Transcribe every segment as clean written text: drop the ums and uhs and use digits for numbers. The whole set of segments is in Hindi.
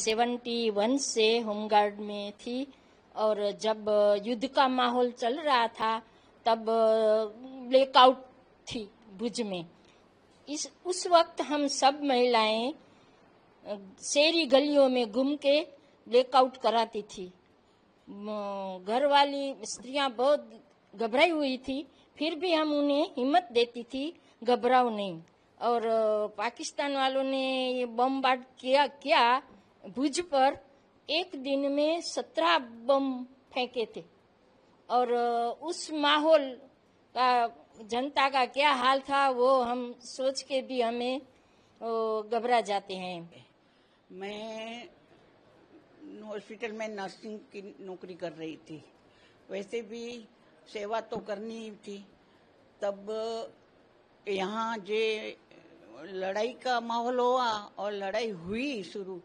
71 से होमगार्ड में थी और जब युद्ध का माहौल चल रहा था तब ब्लैकआउट थी भुज में। उस वक्त हम सब महिलाएं शहरी गलियों में घूम के ब्लैकआउट कराती थी। घर वाली स्त्रियां बहुत घबराई हुई थी, फिर भी हम उन्हें हिम्मत देती थी, घबराओ नहीं। और पाकिस्तान वालों ने ये बमबार्ड किया भुज पर। एक दिन में 17 बम फेंके थे और उस माहौल का जनता का क्या हाल था वो हम सोच के भी हमें घबरा जाते हैं। मैं हॉस्पिटल में नर्सिंग की नौकरी कर रही थी, वैसे भी सेवा तो करनी ही थी। तब यहाँ जे लड़ाई का माहौल हुआ और लड़ाई हुई शुरू,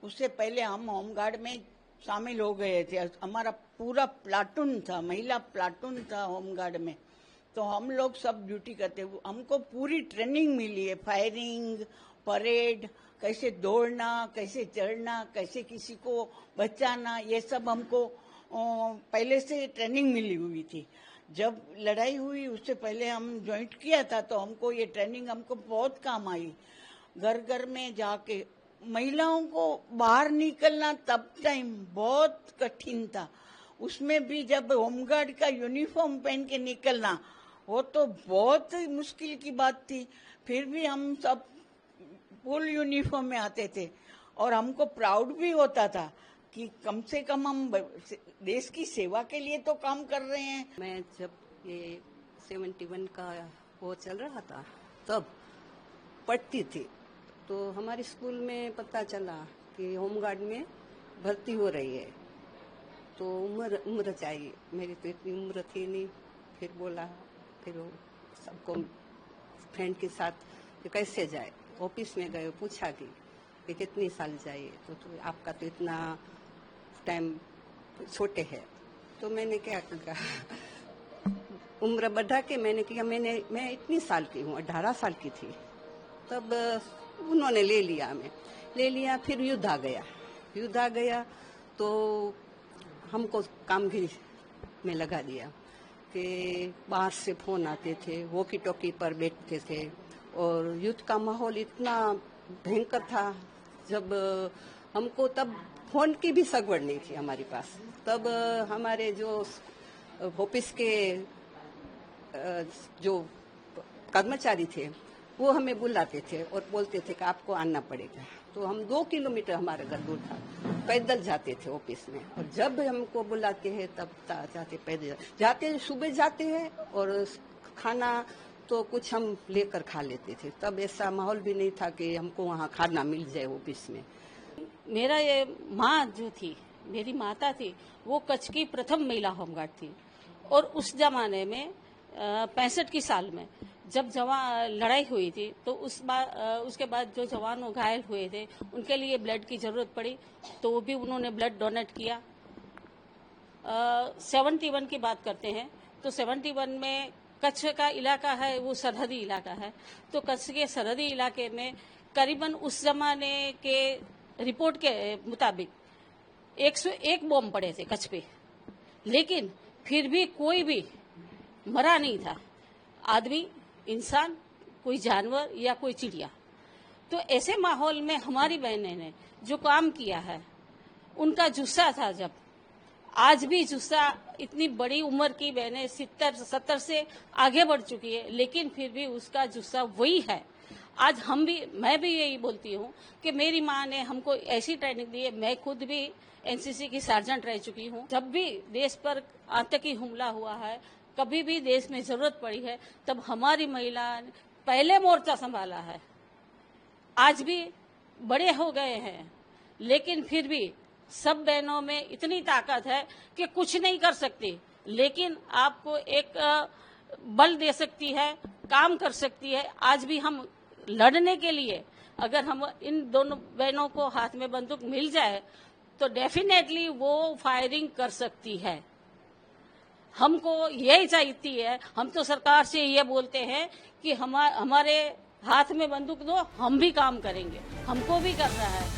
उससे पहले हम होमगार्ड में शामिल हो गए थे। हमारा पूरा प्लाटून था, महिला प्लाटून था होमगार्ड में। तो हम लोग सब ड्यूटी करते, हमको पूरी ट्रेनिंग मिली है, फायरिंग, परेड, कैसे दौड़ना, कैसे चढ़ना, कैसे किसी को बचाना, ये सब हमको पहले से ट्रेनिंग मिली हुई थी। जब लड़ाई हुई उससे पहले हम ज्वाइंट किया था तो हमको ये ट्रेनिंग हमको बहुत काम आई। घर घर में जाके महिलाओं को बाहर निकलना तब टाइम बहुत कठिन था। उसमें भी जब होमगार्ड का यूनिफॉर्म पहन के निकलना वो तो बहुत मुश्किल की बात थी। फिर भी हम सब फुल यूनिफॉर्म में आते थे और हमको प्राउड भी होता था कि कम से कम हम देश की सेवा के लिए तो काम कर रहे हैं। मैं जब ये 71 का वो चल रहा था तब पढ़ती थी तो हमारे स्कूल में पता चला कि होमगार्ड में भर्ती हो रही है। तो उम्र चाहिए, मेरी तो इतनी उम्र थी नहीं। फिर बोला, फिर सबको फ्रेंड के साथ कि कैसे जाए। ऑफिस में गए, पूछा कि कितनी साल जाइए। तो आपका तो इतना टाइम छोटे है। तो मैंने क्या कहा, उम्र बढ़ा के मैंने किया। मैं इतनी साल की हूँ, 18 साल की थी तब उन्होंने ले लिया। फिर युद्ध आ गया तो हमको काम भी में लगा दिया कि बाहर से फोन आते थे, वॉकी टॉकी पर बैठते थे और युद्ध का माहौल इतना भयंकर था। जब हमको तब फोन की भी सगवड़ नहीं थी हमारे पास। तब हमारे जो ऑफिस के जो कर्मचारी थे वो हमें बुलाते थे और बोलते थे कि आपको आना पड़ेगा। तो हम 2 किलोमीटर हमारा घर दूर था, पैदल जाते थे ऑफिस में। और जब हमको बुलाते हैं तब जाते पैदल जाते, सुबह जाते हैं और खाना तो कुछ हम लेकर खा लेते थे। तब ऐसा माहौल भी नहीं था कि हमको वहाँ खाना मिल जाए ऑफिस में। मेरा ये माँ जो थी, मेरी माता थी, वो कच्छ की प्रथम महिला होमगार्ड थी। और उस जमाने में 65 की साल में जब लड़ाई हुई थी तो उसके बाद जो जवानों घायल हुए थे उनके लिए ब्लड की जरूरत पड़ी तो वो भी उन्होंने ब्लड डोनेट किया। 71 की बात करते हैं तो 71 में कच्छ का इलाका है, वो सरहदी इलाका है। तो कच्छ के सरहदी इलाके में करीबन उस जमाने के रिपोर्ट के मुताबिक 101 बम पड़े थे कच्छ पे, लेकिन फिर भी कोई भी मरा नहीं था, आदमी, इंसान, कोई जानवर या कोई चिड़िया। तो ऐसे माहौल में हमारी बहनें ने जो काम किया है उनका जुस्सा था। जब आज भी जुस्सा, इतनी बड़ी उम्र की बहनें 70 से आगे बढ़ चुकी है, लेकिन फिर भी उसका जुस्सा वही है। आज मैं भी यही बोलती हूँ कि मेरी माँ ने हमको ऐसी ट्रेनिंग दी है। मैं खुद भी एनसीसी की सार्जेंट रह चुकी हूँ। जब भी देश पर आतंकी हमला हुआ है, कभी भी देश में जरूरत पड़ी है, तब हमारी महिला ने पहले मोर्चा संभाला है। आज भी बड़े हो गए हैं, लेकिन फिर भी सब बहनों में इतनी ताकत है कि कुछ नहीं कर सकती, लेकिन आपको एक बल दे सकती है, काम कर सकती है। आज भी हम लड़ने के लिए अगर हम इन दोनों बहनों को हाथ में बंदूक मिल जाए तो डेफिनेटली वो फायरिंग कर सकती है। हमको यही चाहिए है। हम तो सरकार से ये बोलते हैं कि हमारे हाथ में बंदूक दो, हम भी काम करेंगे, हमको भी करना है।